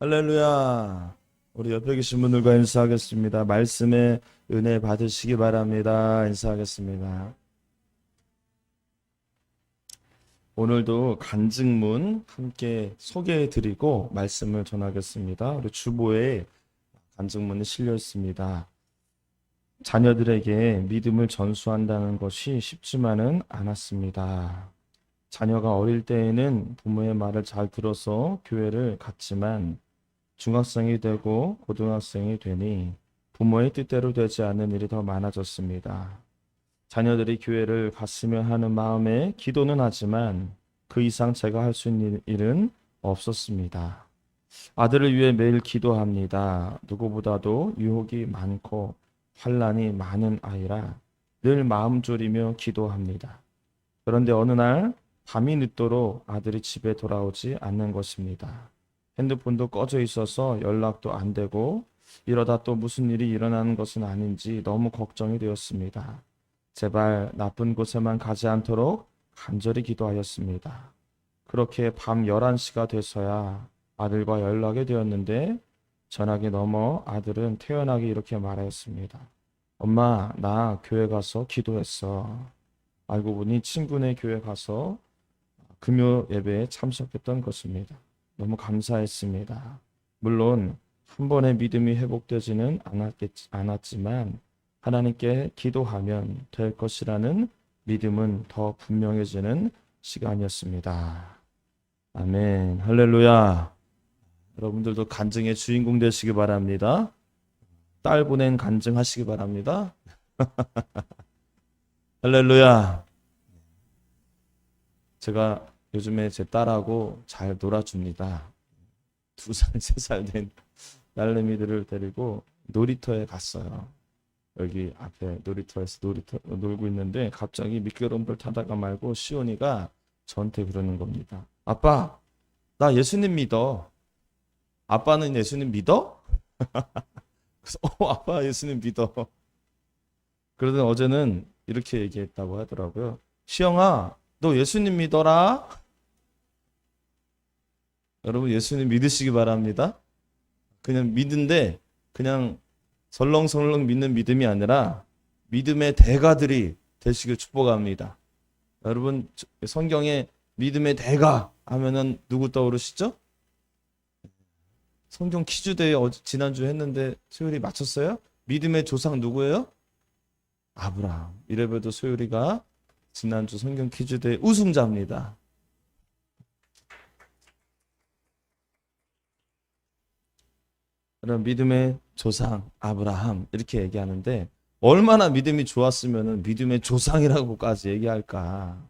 할렐루야. 우리 옆에 계신 분들과 인사하겠습니다. 말씀의 은혜 받으시기 바랍니다. 인사하겠습니다. 오늘도 간증문 함께 소개해 드리고 말씀을 전하겠습니다. 우리 주보에 간증문이 실려 있습니다. 자녀들에게 믿음을 전수한다는 것이 쉽지만은 않았습니다. 자녀가 어릴 때에는 부모의 말을 잘 들어서 교회를 갔지만 중학생이 되고 고등학생이 되니 부모의 뜻대로 되지 않는 일이 더 많아졌습니다. 자녀들이 교회를 갔으면 하는 마음에 기도는 하지만 그 이상 제가 할 수 있는 일은 없었습니다. 아들을 위해 매일 기도합니다. 누구보다도 유혹이 많고 환난이 많은 아이라 늘 마음 졸이며 기도합니다. 그런데 어느 날 밤이 늦도록 아들이 집에 돌아오지 않는 것입니다. 핸드폰도 꺼져 있어서 연락도 안 되고 이러다 또 무슨 일이 일어나는 것은 아닌지 너무 걱정이 되었습니다. 제발 나쁜 곳에만 가지 않도록 간절히 기도하였습니다. 그렇게 밤 11시가 돼서야 아들과 연락이 되었는데 전화기 넘어 아들은 태연하게 이렇게 말하였습니다. 엄마, 나 교회 가서 기도했어. 알고 보니 친구네 교회 가서 금요 예배에 참석했던 것입니다. 너무 감사했습니다. 물론 한 번의 믿음이 회복되지는 않았지만 하나님께 기도하면 될 것이라는 믿음은 더 분명해지는 시간이었습니다. 아멘. 할렐루야. 여러분들도 간증의 주인공 되시기 바랍니다. 딸 보낸 간증하시기 바랍니다. 할렐루야. 제가 요즘에 제 딸하고 잘 놀아줍니다. 2살, 3살 된 딸내미들을 데리고 놀이터에 갔어요. 여기 앞에 놀이터에서 놀고 있는데 갑자기 미끄럼틀 타다가 말고 시온이가 저한테 그러는 겁니다. 아빠, 나 예수님 믿어. 아빠는 예수님 믿어? 그래서 아빠 예수님 믿어. 그러더니 어제는 이렇게 얘기했다고 하더라고요. 시영아, 너 예수님 믿어라. 여러분 예수님 믿으시기 바랍니다. 그냥 믿는데 그냥 설렁설렁 믿는 믿음이 아니라 믿음의 대가들이 되시길 축복합니다. 여러분 성경에 믿음의 대가 하면은 누구 떠오르시죠? 성경 퀴즈 대회 지난주 했는데 소율이 맞췄어요? 믿음의 조상 누구예요? 아브라함. 이래봬도 소율이가 지난주 성경 퀴즈 대회 우승자입니다. 그런 믿음의 조상 아브라함 이렇게 얘기하는데 얼마나 믿음이 좋았으면 믿음의 조상이라고까지 얘기할까.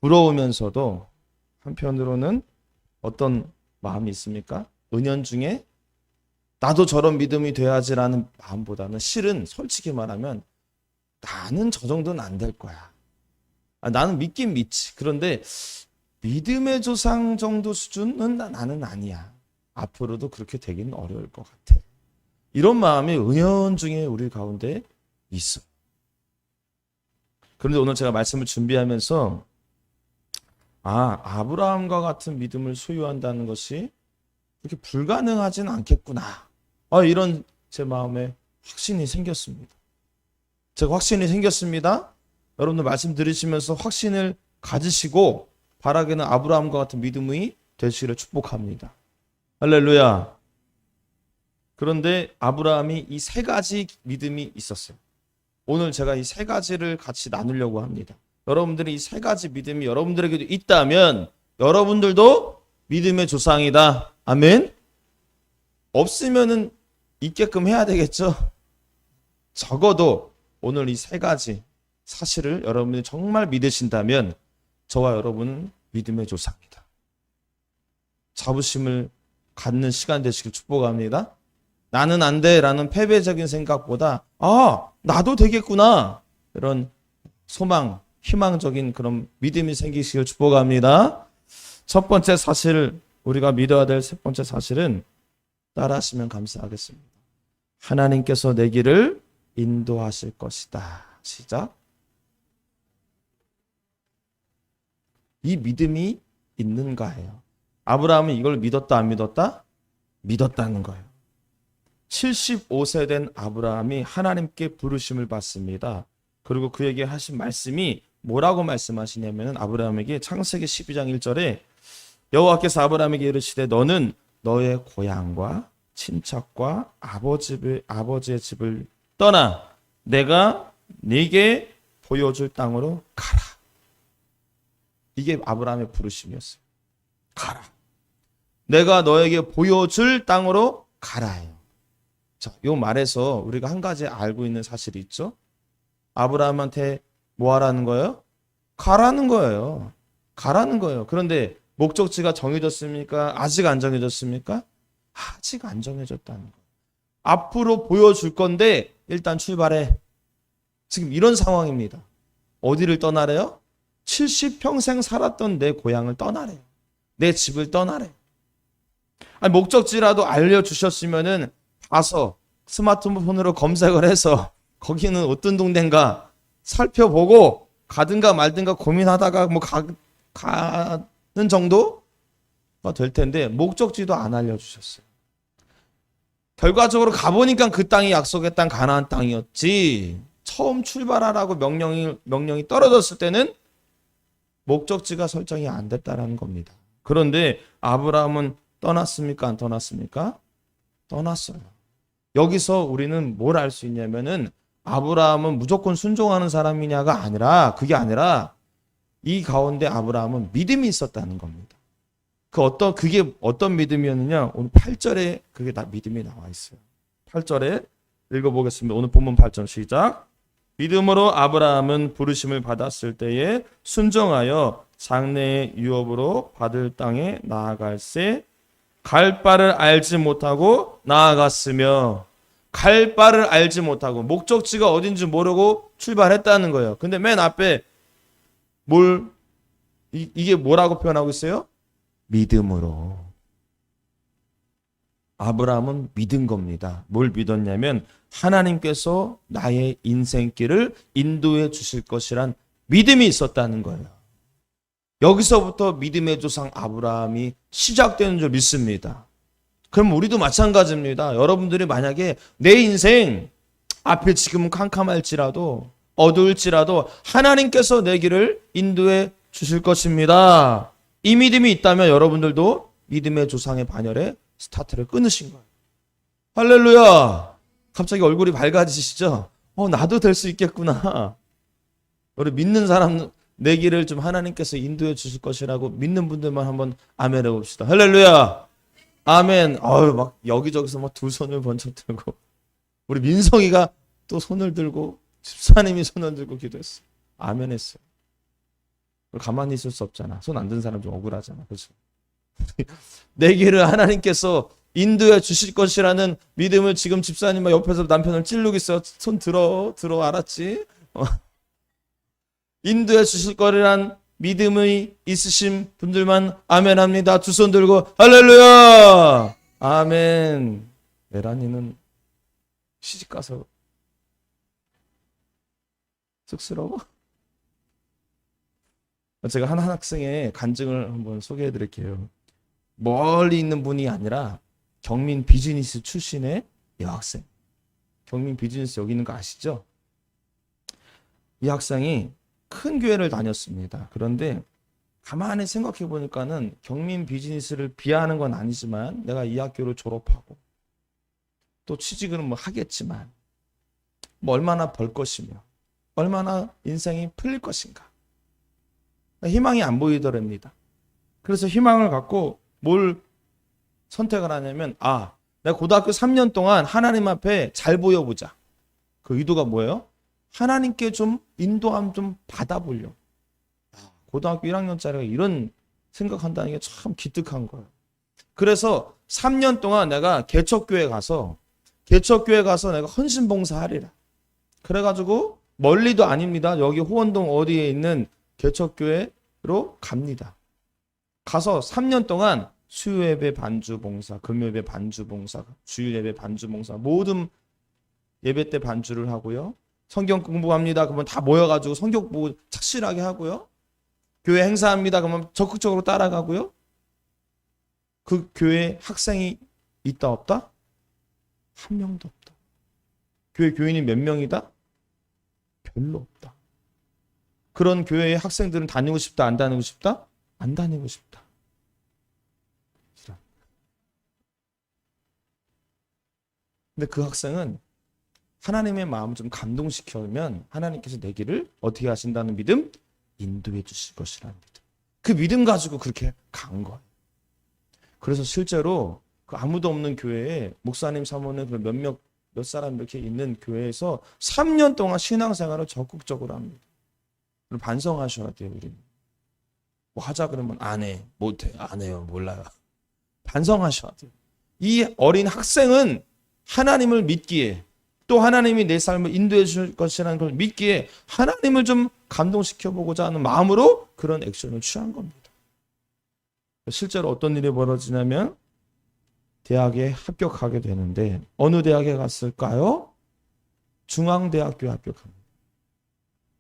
부러우면서도 한편으로는 어떤 마음이 있습니까? 은연중에 나도 저런 믿음이 돼야지라는 마음보다는 실은 솔직히 말하면 나는 저 정도는 안 될 거야. 나는 믿긴 믿지. 그런데 믿음의 조상 정도 수준은 나는 아니야. 앞으로도 그렇게 되기는 어려울 것 같아. 이런 마음이 은연중에 우리 가운데 있어. 그런데 오늘 제가 말씀을 준비하면서 아브라함과 같은 믿음을 소유한다는 것이 그렇게 불가능하진 않겠구나. 이런 제 마음에 확신이 생겼습니다. 제가 확신이 생겼습니다. 여러분들 말씀 들으시면서 확신을 가지시고 바라기는 아브라함과 같은 믿음이 되시기를 축복합니다. 할렐루야. 그런데 아브라함이 이 3가지 믿음이 있었어요. 오늘 제가 이 3가지를 같이 나누려고 합니다. 여러분들이 이 3가지 믿음이 여러분들에게도 있다면 여러분들도 믿음의 조상이다. 아멘. 없으면은 있게끔 해야 되겠죠. 적어도 오늘 이 3가지 사실을 여러분이 정말 믿으신다면 저와 여러분은 믿음의 조상이다. 자부심을 갖는 시간 되시길 축복합니다. 나는 안 돼 라는 패배적인 생각보다 나도 되겠구나 이런 소망, 희망적인 그런 믿음이 생기시길 축복합니다. 첫 번째 사실 우리가 믿어야 될 첫 번째 사실은 따라하시면 감사하겠습니다. 하나님께서 내 길을 인도하실 것이다. 시작. 이 믿음이 있는가예요. 아브라함은 이걸 믿었다 안 믿었다? 믿었다는 거예요. 75세 된 아브라함이 하나님께 부르심을 받습니다. 그리고 그에게 하신 말씀이 뭐라고 말씀하시냐면 아브라함에게 창세기 12장 1절에 여호와께서 아브라함에게 이르시되 너는 너의 고향과 친척과 아버지의 집을 떠나 내가 네게 보여줄 땅으로 가라. 이게 아브라함의 부르심이었어요. 가라. 내가 너에게 보여줄 땅으로 가라요. 자, 이 말에서 우리가 한 가지 알고 있는 사실이 있죠. 아브라함한테 뭐 하라는 거예요? 가라는 거예요. 가라는 거예요. 그런데 목적지가 정해졌습니까? 아직 안 정해졌습니까? 아직 안 정해졌다는 거예요. 앞으로 보여줄 건데 일단 출발해. 지금 이런 상황입니다. 어디를 떠나래요? 70평생 살았던 내 고향을 떠나래요. 내 집을 떠나래. 아니, 목적지라도 알려주셨으면은 가서 스마트폰으로 검색을 해서 거기는 어떤 동네인가 살펴보고 가든가 말든가 고민하다가 뭐 가는 정도가 될 텐데 목적지도 안 알려주셨어요. 결과적으로 가보니까 그 땅이 약속의 땅 가나안 땅이었지. 처음 출발하라고 명령이 떨어졌을 때는 목적지가 설정이 안 됐다라는 겁니다. 그런데 아브라함은 떠났습니까? 안 떠났습니까? 떠났어요. 여기서 우리는 뭘 알 수 있냐면은 아브라함은 무조건 순종하는 사람이냐가 아니라 그게 아니라 이 가운데 아브라함은 믿음이 있었다는 겁니다. 그게 어떤 믿음이었느냐? 오늘 8절에 그게 다 믿음이 나와 있어요. 8절에 읽어보겠습니다. 오늘 본문 8절 시작. 믿음으로 아브라함은 부르심을 받았을 때에 순종하여 장래의 유업으로 받을 땅에 나아갈새 갈 바를 알지 못하고 나아갔으며 갈 바를 알지 못하고 목적지가 어딘지 모르고 출발했다는 거예요. 근데 맨 앞에 이게 뭐라고 표현하고 있어요? 믿음으로. 아브라함은 믿은 겁니다. 뭘 믿었냐면 하나님께서 나의 인생길을 인도해 주실 것이란 믿음이 있었다는 거예요. 여기서부터 믿음의 조상 아브라함이 시작되는 줄 믿습니다. 그럼 우리도 마찬가지입니다. 여러분들이 만약에 내 인생 앞에 지금은 캄캄할지라도 어두울지라도 하나님께서 내 길을 인도해 주실 것입니다. 이 믿음이 있다면 여러분들도 믿음의 조상의 반열에 스타트를 끊으신 거예요. 할렐루야. 갑자기 얼굴이 밝아지시죠? 나도 될 수 있겠구나. 우리 믿는 사람 내 길을 좀 하나님께서 인도해 주실 것이라고 믿는 분들만 한번 아멘 해봅시다. 할렐루야. 아멘. 막 여기저기서 막 두 손을 번쩍 들고 우리 민성이가 또 손을 들고 집사님이 손을 들고 기도했어요. 아멘 했어요. 가만히 있을 수 없잖아. 손 안 든 사람 좀 억울하잖아. 그렇죠? 내 길을 하나님께서 인도해 주실 것이라는 믿음을 지금 집사님과 옆에서 남편을 찌르고 있어요. 손 들어 알았지? 인도해 주실 거리란 믿음이 있으신 분들만 아멘 합니다. 두 손 들고 할렐루야. 아멘. 메라니는 시집가서 쑥스러워? 제가 한 학생의 간증을 한번 소개해 드릴게요. 멀리 있는 분이 아니라 경민 비즈니스 출신의 여학생. 경민 비즈니스 여기 있는 거 아시죠? 이 학생이 큰 교회를 다녔습니다. 그런데 가만히 생각해 보니까는 경민 비즈니스를 비하하는 건 아니지만 내가 이 학교를 졸업하고 또 취직은 뭐 하겠지만 뭐 얼마나 벌 것이며 얼마나 인생이 풀릴 것인가 희망이 안 보이더랍니다. 그래서 희망을 갖고 뭘 선택을 하냐면 내가 고등학교 3년 동안 하나님 앞에 잘 보여보자. 그 의도가 뭐예요? 하나님께 좀 인도함 좀 받아보려고. 고등학교 1학년짜리가 이런 생각한다는 게 참 기특한 거예요. 그래서 3년 동안 내가 개척교회 가서 내가 헌신봉사하리라. 그래가지고 멀리도 아닙니다. 여기 호원동 어디에 있는 개척교회로 갑니다. 가서 3년 동안 수요예배 반주봉사, 금요예배 반주봉사, 주일예배 반주봉사 모든 예배 때 반주를 하고요. 성경 공부합니다. 그러면 다 모여가지고 성경 공부 착실하게 하고요. 교회 행사합니다. 그러면 적극적으로 따라가고요. 그 교회 학생이 있다 없다? 한 명도 없다. 교회 교인이 몇 명이다? 별로 없다. 그런 교회에 학생들은 다니고 싶다, 안 다니고 싶다? 안 다니고 싶다. 근데 그 학생은 하나님의 마음을 좀 감동시켜면 하나님께서 내 길을 어떻게 하신다는 믿음? 인도해 주실 것이라는 믿음. 그 믿음 가지고 그렇게 간 거예요. 그래서 실제로 그 아무도 없는 교회에 목사님 사모님 몇 사람 이렇게 있는 교회에서 3년 동안 신앙생활을 적극적으로 합니다. 반성하셔야 돼요, 우리는. 뭐 하자 그러면 안 해, 못해, 안 해요, 몰라요. 반성하셔야 돼요. 이 어린 학생은 하나님을 믿기에 또 하나님이 내 삶을 인도해 줄 것이라는 걸 믿기에 하나님을 좀 감동시켜 보고자 하는 마음으로 그런 액션을 취한 겁니다. 실제로 어떤 일이 벌어지냐면 대학에 합격하게 되는데 어느 대학에 갔을까요? 중앙대학교에 합격합니다.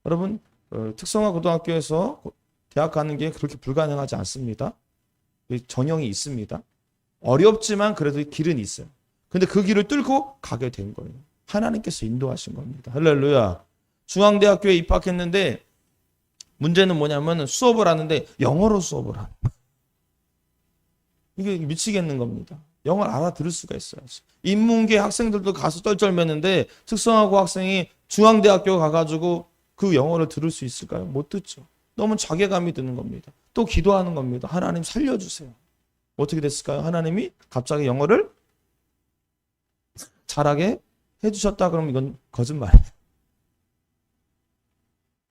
여러분 특성화 고등학교에서 대학 가는 게 그렇게 불가능하지 않습니다. 전형이 있습니다. 어렵지만 그래도 길은 있어요. 근데 그 길을 뚫고 가게 된 거예요. 하나님께서 인도하신 겁니다. 할렐루야. 중앙대학교에 입학했는데 문제는 뭐냐면 수업을 하는데 영어로 수업을 하는 거예요. 이게 미치겠는 겁니다. 영어를 알아들을 수가 있어요. 인문계 학생들도 가서 쩔쩔매는데 특성화고 학생이 중앙대학교 가가지고 그 영어를 들을 수 있을까요? 못 듣죠. 너무 자괴감이 드는 겁니다. 또 기도하는 겁니다. 하나님 살려주세요. 어떻게 됐을까요? 하나님이 갑자기 영어를 잘하게 해주셨다 그러면 이건 거짓말이에요.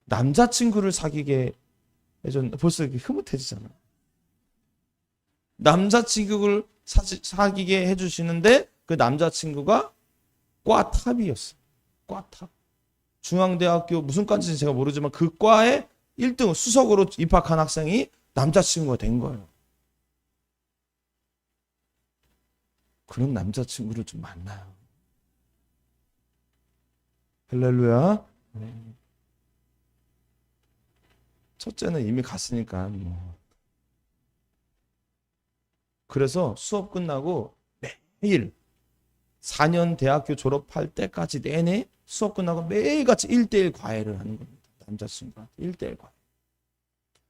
남자친구를 사귀게 해줬는데 벌써 이렇게 흐뭇해지잖아요. 남자친구를 사귀게 해주시는데 그 남자친구가 과탑이었어요. 과탑. 중앙대학교 무슨 과인지 제가 모르지만 그 과에 1등 수석으로 입학한 학생이 남자친구가 된 거예요. 그런 남자친구를 좀 만나요. 할렐루야. 첫째는 이미 갔으니까 뭐. 그래서 수업 끝나고 매일 4년 대학교 졸업할 때까지 내내 수업 끝나고 매일같이 1대1 과외를 하는 겁니다. 남자친구한테 1대1 과외.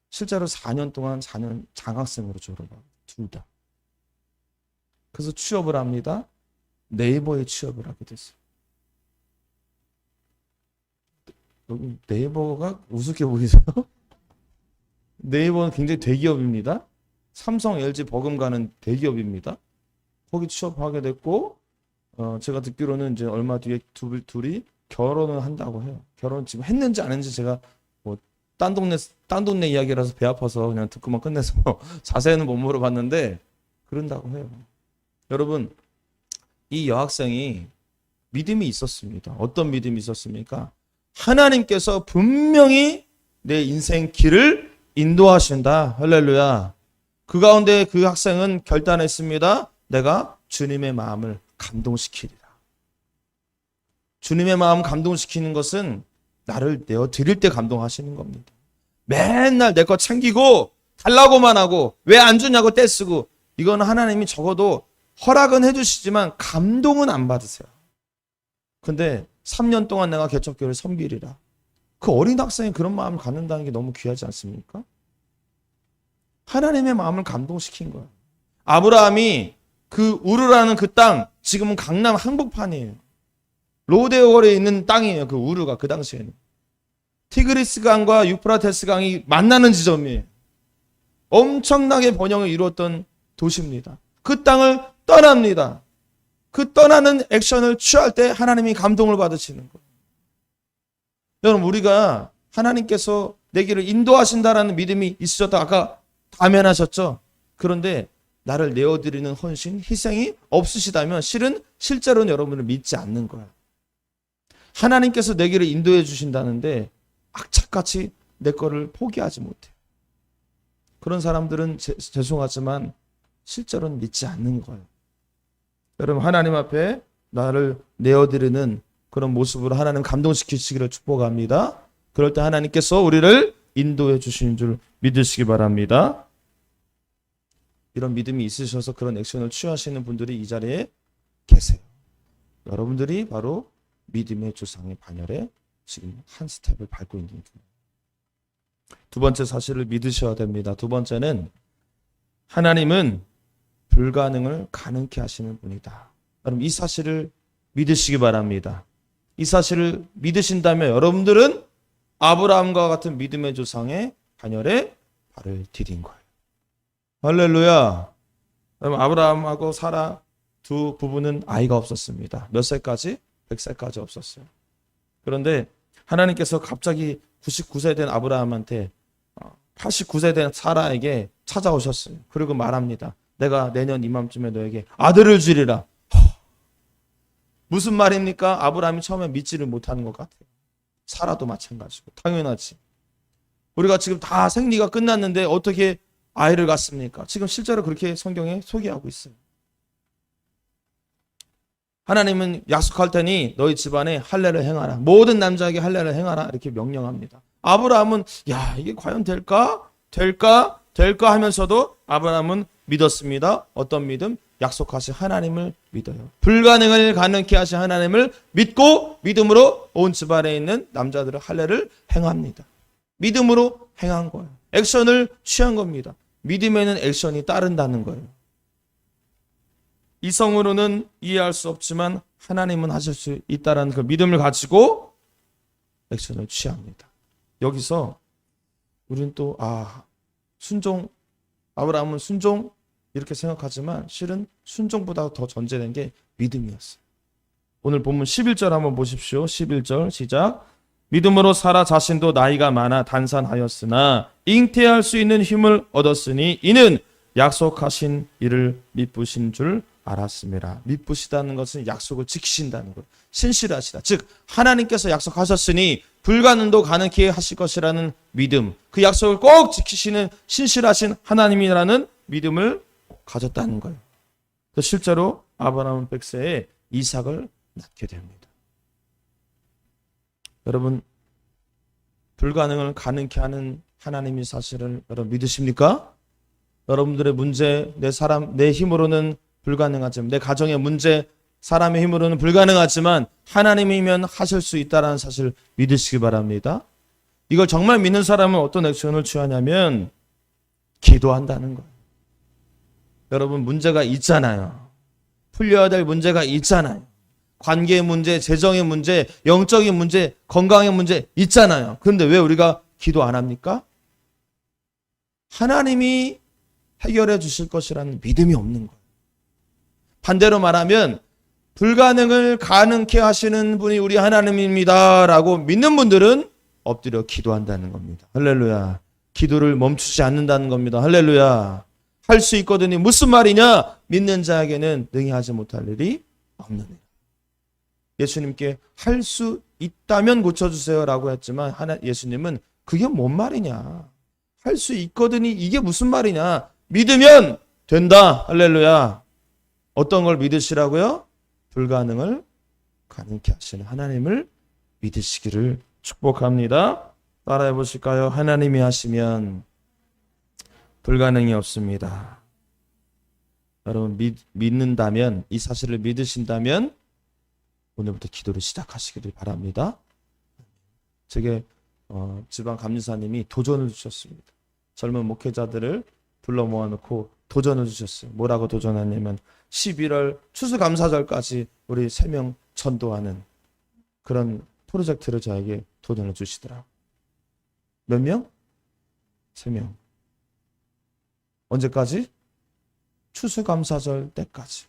실제로 4년 동안 4년 장학생으로 졸업하고 둘 다. 그래서 취업을 합니다. 네이버에 취업을 하게 됐어요. 여기 네이버가 우습게 보이세요? 네이버는 굉장히 대기업입니다. 삼성, LG, 버금가는 대기업입니다. 거기 취업하게 됐고 제가 듣기로는 이제 얼마 뒤에 둘이 결혼을 한다고 해요. 결혼 지금 했는지 안 했는지 제가 뭐 딴 동네 이야기라서 배 아파서 그냥 듣고만 끝내서 자세히는 못 물어봤는데 그런다고 해요. 여러분 이 여학생이 믿음이 있었습니다. 어떤 믿음이 있었습니까? 하나님께서 분명히 내 인생 길을 인도하신다. 할렐루야. 그 가운데 그 학생은 결단했습니다. 내가 주님의 마음을 감동시키리라. 주님의 마음 감동시키는 것은 나를 내어 드릴 때 감동하시는 겁니다. 맨날 내 거 챙기고 달라고만 하고 왜 안 주냐고 떼쓰고 이건 하나님이 적어도 허락은 해주시지만 감동은 안 받으세요. 근데 3년 동안 내가 개척교회를 섬기리라. 그 어린 학생이 그런 마음을 갖는다는 게 너무 귀하지 않습니까? 하나님의 마음을 감동시킨 거예요. 아브라함이 그 우르라는 그 땅, 지금은 강남 한복판이에요. 로데오거리에 있는 땅이에요. 그 우르가 그 당시에는. 티그리스 강과 유프라테스 강이 만나는 지점이에요. 엄청나게 번영을 이루었던 도시입니다. 그 땅을 떠납니다. 그 떠나는 액션을 취할 때 하나님이 감동을 받으시는 거예요. 여러분 우리가 하나님께서 내 길을 인도하신다라는 믿음이 있으셨다. 아까 아멘하셨죠? 그런데 나를 내어드리는 헌신, 희생이 없으시다면 실제로는 여러분을 믿지 않는 거예요. 하나님께서 내 길을 인도해 주신다는데 악착같이 내 거를 포기하지 못해요. 그런 사람들은 죄송하지만 실제로는 믿지 않는 거예요. 여러분 하나님 앞에 나를 내어드리는 그런 모습으로 하나님 감동시키시기를 축복합니다. 그럴 때 하나님께서 우리를 인도해 주시는 줄 믿으시기 바랍니다. 이런 믿음이 있으셔서 그런 액션을 취하시는 분들이 이 자리에 계세요. 여러분들이 바로 믿음의 조상의 반열에 지금 한 스텝을 밟고 있는 거예요. 두 번째 사실을 믿으셔야 됩니다. 두 번째는 하나님은 불가능을 가능케 하시는 분이다. 여러분 이 사실을 믿으시기 바랍니다. 이 사실을 믿으신다면 여러분들은 아브라함과 같은 믿음의 조상의 반열에 발을 디딘 거예요. 할렐루야. 여러분 아브라함하고 사라 두 부부는 아이가 없었습니다. 몇 살까지? 100살까지 없었어요. 그런데 하나님께서 갑자기 99세 된 아브라함한테 89세 된 사라에게 찾아오셨어요. 그리고 말합니다. 내가 내년 이맘쯤에 너에게 아들을 주리라. 무슨 말입니까? 아브라함이 처음에 믿지를 못하는 것 같아요. 사라도 마찬가지고. 당연하지. 우리가 지금 다 생리가 끝났는데 어떻게 아이를 갖습니까? 지금 실제로 그렇게 성경에 소개하고 있어요. 하나님은 약속할 테니 너희 집안에 할례를 행하라. 모든 남자에게 할례를 행하라. 이렇게 명령합니다. 아브라함은 야 이게 과연 될까? 될까 하면서도 아브라함은 믿었습니다. 어떤 믿음? 약속하신 하나님을 믿어요. 불가능을 가능케 하신 하나님을 믿고 믿음으로 온 집안에 있는 남자들의 할례를 행합니다. 믿음으로 행한 거예요. 액션을 취한 겁니다. 믿음에는 액션이 따른다는 거예요. 이성으로는 이해할 수 없지만 하나님은 하실 수 있다는 그 믿음을 가지고 액션을 취합니다. 여기서 우리는 또 순종, 아브라함은 순종 이렇게 생각하지만 실은 순종보다 더 전제된 게 믿음이었어요. 오늘 본문 11절 한번 보십시오. 11절 시작. 믿음으로 사라 자신도 나이가 많아 단산하였으나 잉태할 수 있는 힘을 얻었으니 이는 약속하신 이를 믿으신 줄 알았습니다. 믿으시다는 것은 약속을 지키신다는 것. 신실하시다. 즉 하나님께서 약속하셨으니 불가능도 가능케 하실 것이라는 믿음. 그 약속을 꼭 지키시는 신실하신 하나님이라는 믿음을 가졌다는 거예요. 실제로 아브라함은 100세에 이삭을 낳게 됩니다. 여러분 불가능을 가능케 하는 하나님의 사실을 여러분 믿으십니까? 여러분들의 문제, 내 힘으로는 불가능하지만, 내 가정의 문제, 사람의 힘으로는 불가능하지만 하나님이면 하실 수 있다는 사실을 믿으시기 바랍니다. 이걸 정말 믿는 사람은 어떤 액션을 취하냐면 기도한다는 거예요. 여러분 문제가 있잖아요. 풀려야 될 문제가 있잖아요. 관계의 문제, 재정의 문제, 영적인 문제, 건강의 문제 있잖아요. 그런데 왜 우리가 기도 안 합니까? 하나님이 해결해 주실 것이라는 믿음이 없는 거예요. 반대로 말하면 불가능을 가능케 하시는 분이 우리 하나님입니다라고 믿는 분들은 엎드려 기도한다는 겁니다. 할렐루야. 기도를 멈추지 않는다는 겁니다. 할렐루야. 할 수 있거든요. 무슨 말이냐? 믿는 자에게는 능히 하지 못할 일이 없는 일. 예수님께 할 수 있다면 고쳐주세요 라고 했지만 예수님은 그게 뭔 말이냐? 할 수 있거든요. 이게 무슨 말이냐? 믿으면 된다. 할렐루야. 어떤 걸 믿으시라고요? 불가능을 가능케 하시는 하나님을 믿으시기를 축복합니다. 따라해 보실까요? 하나님이 하시면 불가능이 없습니다. 여러분 믿는다면, 이 사실을 믿으신다면 오늘부터 기도를 시작하시기를 바랍니다. 제게 지방 감리사님이 도전을 주셨습니다. 젊은 목회자들을 불러 모아놓고 도전을 주셨어요. 뭐라고 도전하냐면 11월 추수감사절까지 우리 3명 전도하는 그런 프로젝트를 저에게 도전을 주시더라고요. 몇 명? 3명. 언제까지? 추수감사절 때까지.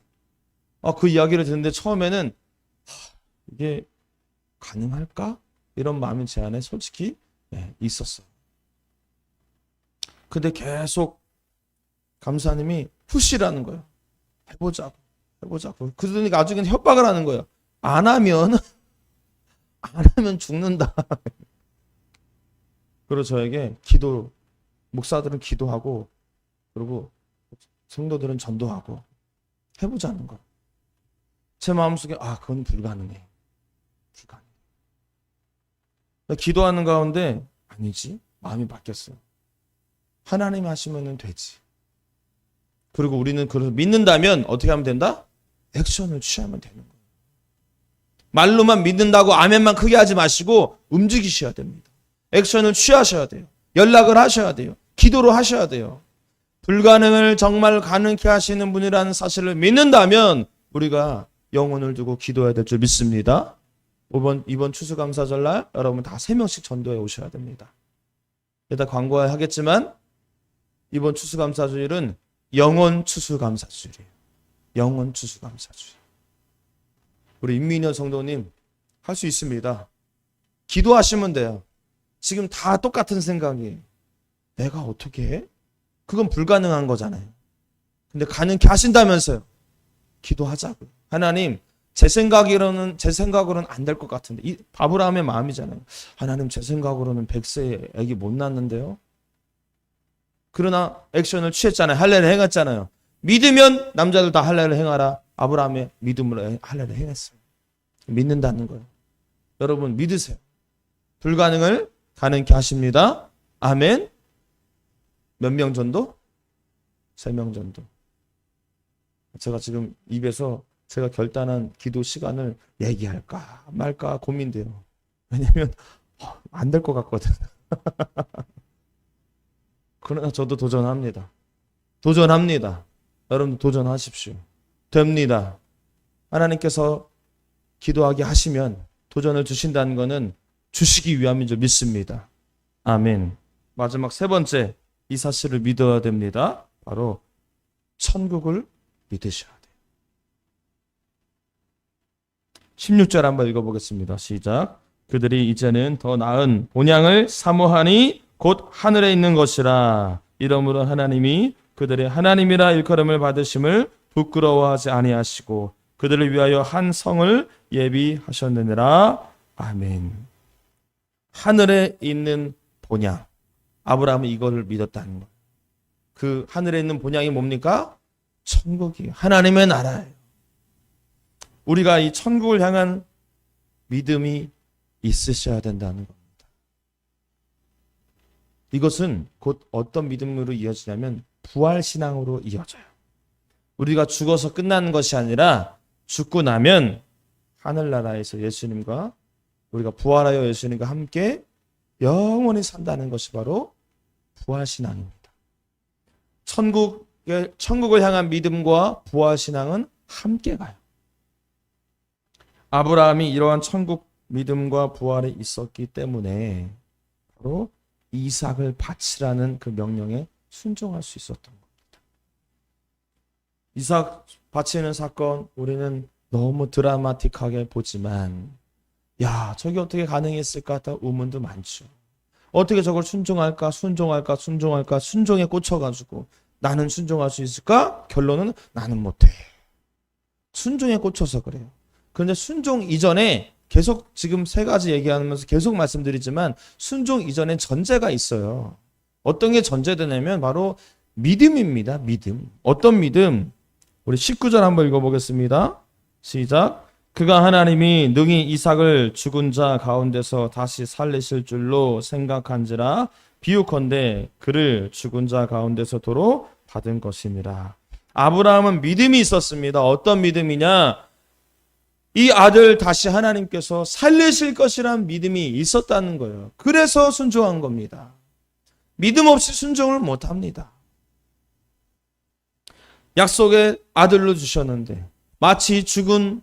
그 이야기를 듣는데 처음에는 이게 가능할까? 이런 마음이 제 안에 솔직히 있었어요. 근데 계속 감사님이 푸시라는 거예요. 해보자고. 그러더니 나중에 협박을 하는 거예요. 안 하면 죽는다. 그리고 저에게 목사들은 기도하고, 그리고 성도들은 전도하고 해보자는 거예요. 제 마음속에 그건 불가능해. 기도하는 가운데 아니지. 마음이 바뀌었어요. 하나님이 하시면 되지. 그리고 우리는 그걸 믿는다면 어떻게 하면 된다? 액션을 취하면 되는 거예요. 말로만 믿는다고 아멘만 크게 하지 마시고 움직이셔야 됩니다. 액션을 취하셔야 돼요. 연락을 하셔야 돼요. 기도를 하셔야 돼요. 불가능을 정말 가능케 하시는 분이라는 사실을 믿는다면 우리가 영혼을 두고 기도해야 될 줄 믿습니다. 이번 추수감사절날 여러분 다 3명씩 전도해 오셔야 됩니다. 일단 광고하겠지만 이번 추수감사주일은 영혼 추수감사주일이에요. 영혼 추수감사주일. 우리 임민현 성도님 할 수 있습니다. 기도하시면 돼요. 지금 다 똑같은 생각이에요. 내가 어떻게 해? 그건 불가능한 거잖아요. 근데 가능케 하신다면서요. 기도하자고요. 하나님, 제 생각으로는 안 될 것 같은데, 이 아브라함의 마음이잖아요. 하나님, 제 생각으로는 100세 애기 못 낳는데요. 그러나 액션을 취했잖아요. 할례를 행했잖아요. 믿으면 남자들 다 할례를 행하라. 아브라함의 믿음으로 할례를 행했어요. 믿는다는 거예요. 여러분 믿으세요. 불가능을 가능케 하십니다. 아멘. 몇 명 전도? 3명 전도. 제가 지금 입에서 제가 결단한 기도 시간을 얘기할까 말까 고민돼요. 왜냐면 안 될 것 같거든. 그러나 저도 도전합니다. 여러분 도전하십시오. 됩니다. 하나님께서 기도하게 하시면 도전을 주신다는 것은 주시기 위함인 줄 믿습니다. 아멘. 마지막 3번째 이 사실을 믿어야 됩니다. 바로 천국을 믿으셔야 돼요. 16절 한번 읽어보겠습니다. 시작. 그들이 이제는 더 나은 본향을 사모하니 곧 하늘에 있는 것이라. 이러므로 하나님이 그들의 하나님이라 일컬음을 받으심을 부끄러워하지 아니하시고 그들을 위하여 한 성을 예비하셨느니라. 아멘. 하늘에 있는 본향. 아브라함은 이거를 믿었다는 거예요. 그 하늘에 있는 본향이 뭡니까? 천국이에요. 하나님의 나라예요. 우리가 이 천국을 향한 믿음이 있으셔야 된다는 겁니다. 이것은 곧 어떤 믿음으로 이어지냐면 부활신앙으로 이어져요. 우리가 죽어서 끝나는 것이 아니라 죽고 나면 하늘나라에서 예수님과 우리가 부활하여 예수님과 함께 영원히 산다는 것이 바로 부활신앙입니다. 천국을 향한 믿음과 부활신앙은 함께 가요. 아브라함이 이러한 천국 믿음과 부활이 있었기 때문에 바로 이삭을 바치라는 그 명령에 순종할 수 있었던 겁니다. 이삭 바치는 사건 우리는 너무 드라마틱하게 보지만 야 저게 어떻게 가능했을까 하다 의문도 많죠. 어떻게 저걸 순종할까 순종에 꽂혀가지고 나는 순종할 수 있을까? 결론은 나는 못해. 순종에 꽂혀서 그래요. 그런데 순종 이전에 계속 지금 3가지 얘기하면서 계속 말씀드리지만 순종 이전엔 전제가 있어요. 어떤 게 전제되냐면 바로 믿음입니다. 믿음. 어떤 믿음? 우리 19절 한번 읽어보겠습니다. 시작. 그가 하나님이 능히 이삭을 죽은 자 가운데서 다시 살리실 줄로 생각한지라 비유컨대 그를 죽은 자 가운데서 도로 받은 것이니라. 아브라함은 믿음이 있었습니다. 어떤 믿음이냐? 이 아들 다시 하나님께서 살리실 것이란 믿음이 있었다는 거예요. 그래서 순종한 겁니다. 믿음 없이 순종을 못합니다. 약속의 아들로 주셨는데 마치 죽은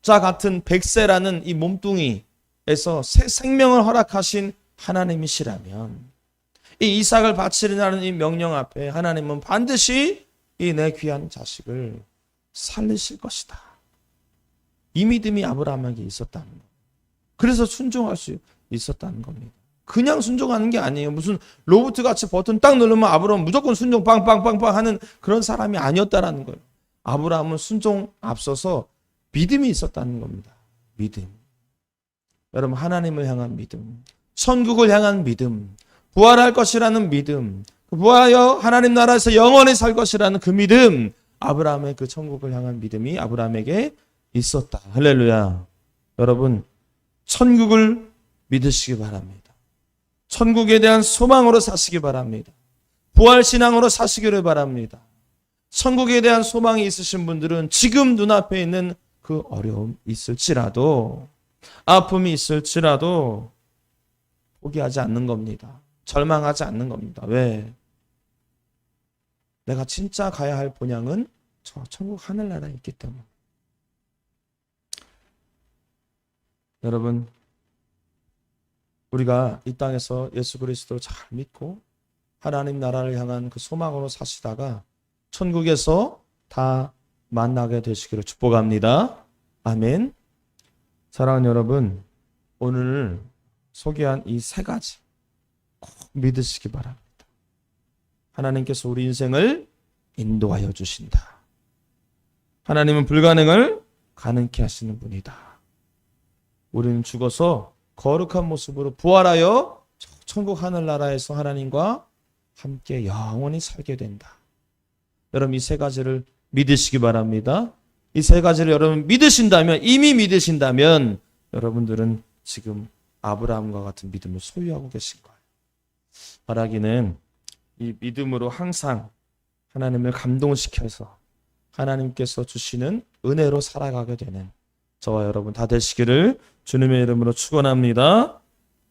자 같은 100세라는 이 몸뚱이에서 새 생명을 허락하신 하나님이시라면 이 이삭을 바치라는 이 명령 앞에 하나님은 반드시 이 내 귀한 자식을 살리실 것이다. 이 믿음이 아브라함에게 있었다는 거예요. 그래서 순종할 수 있었다는 겁니다. 그냥 순종하는 게 아니에요. 무슨 로봇같이 버튼 딱 누르면 아브라함은 무조건 순종 빵빵빵빵 하는 그런 사람이 아니었다라는 거예요. 아브라함은 순종 앞서서 믿음이 있었다는 겁니다. 믿음. 여러분 하나님을 향한 믿음, 천국을 향한 믿음, 부활할 것이라는 믿음, 부활하여 하나님 나라에서 영원히 살 것이라는 그 믿음, 아브라함의 그 천국을 향한 믿음이 아브라함에게 있었다. 할렐루야. 여러분 천국을 믿으시기 바랍니다. 천국에 대한 소망으로 사시기 바랍니다. 부활신앙으로 사시기를 바랍니다. 천국에 대한 소망이 있으신 분들은 지금 눈앞에 있는 그 어려움 있을지라도, 아픔이 있을지라도 포기하지 않는 겁니다. 절망하지 않는 겁니다. 왜? 내가 진짜 가야 할 본향은 저 천국 하늘나라에 있기 때문에. 여러분, 우리가 이 땅에서 예수 그리스도를 잘 믿고 하나님 나라를 향한 그 소망으로 사시다가 천국에서 다 만나게 되시기를 축복합니다. 아멘. 사랑하는 여러분, 오늘 소개한 이 세 가지 꼭 믿으시기 바랍니다. 하나님께서 우리 인생을 인도하여 주신다. 하나님은 불가능을 가능케 하시는 분이다. 우리는 죽어서 거룩한 모습으로 부활하여 천국 하늘나라에서 하나님과 함께 영원히 살게 된다. 여러분, 이 세 가지를 믿으시기 바랍니다. 이 세 가지를 여러분 믿으신다면, 이미 믿으신다면 여러분들은 지금 아브라함과 같은 믿음을 소유하고 계신 거예요. 바라기는 이 믿음으로 항상 하나님을 감동시켜서 하나님께서 주시는 은혜로 살아가게 되는 저와 여러분 다 되시기를 주님의 이름으로 축원합니다.